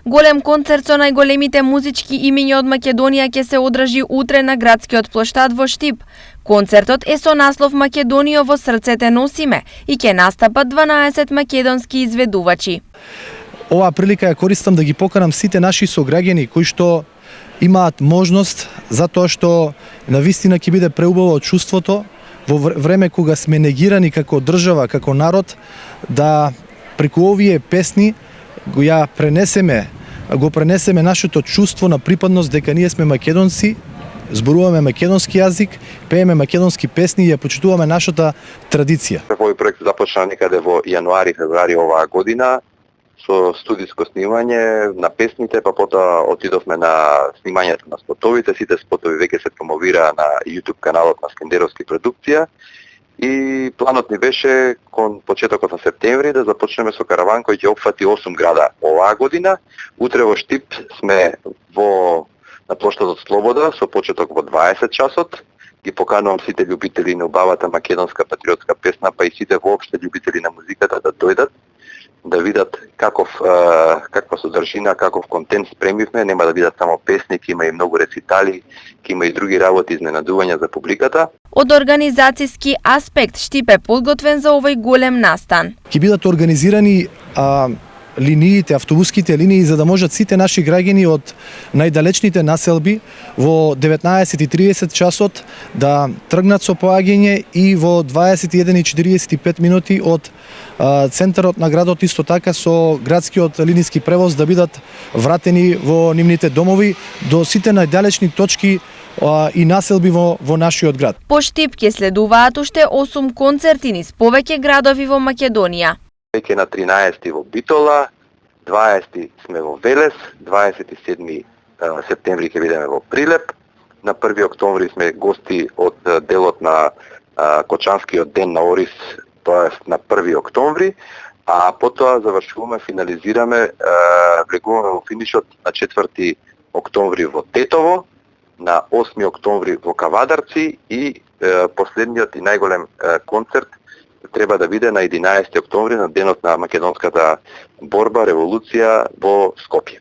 Голем концерт со најголемите музички имиња од Македонија ќе се одржи утре на градскиот плоштад во Штип. Концертот е со наслов Македонија во срцете носиме и ќе настапат 12 македонски изведувачи. Оваа прилика ја користам да ги поканам сите наши сограѓани кои што имаат можност, затоа што навистина ќе биде преубаво чувството во време кога сме негирани како држава, како народ, да преку овие песни го пренесеме нашето чувство на припадност дека ние сме македонци, зборуваме македонски јазик, пееме македонски песни и ја почитуваме нашата традиција. Овој проект започна некаде во јануари-февруари оваа година со студиско снимање на песните, па потоа отидовме на снимањето на спотовите. Сите спотови веќе се промовираа на YouTube каналот на Скендеровски продукција и планот ни беше кон почетокот на септември да започнеме со караван кој ќе опфати 8 града оваа година. Утре во Штип сме на плоштадот Слобода со почеток во 20 часот. Ги поканувам сите љубители на убавата македонска патриотска песна, па и сите воопште љубители на музиката да дојдат, да видат каква содржина, каков контент спремивме. Нема да бидат само песни, ќе има и многу рецитали, ќе има и други работи, изненадувања за публиката. Од организацијски аспект Штип е подготвен за овој голем настан. Ќе бидат организирани линиите, автобуските линии, за да можат сите наши граѓани од најдалечните населби во 19:30 часот да тргнат со поаѓање и во 21:45 минути од центарот на градот исто така со градскиот линиски превоз да бидат вратени во нивните домови до сите најдалечни точки и населби во нашиот град. По Штип ќе следуваат уште 8 концерти низ повеќе градови во Македонија. Веќе на 13 во Битола, 20 сме во Велес, 27 септември ќе бидеме во Прилеп, на 1 октомври сме гости од делот на Кочанскиот ден на Орис, тоест на 1 октомври, а потоа завршуваме, финализираме, влегуваме во финишот на 4 октомври во Тетово, на 8 октомври во Кавадарци и последниот и најголем концерт треба да биде на 11 октомври, на денот на македонската борба, револуција во Скопје.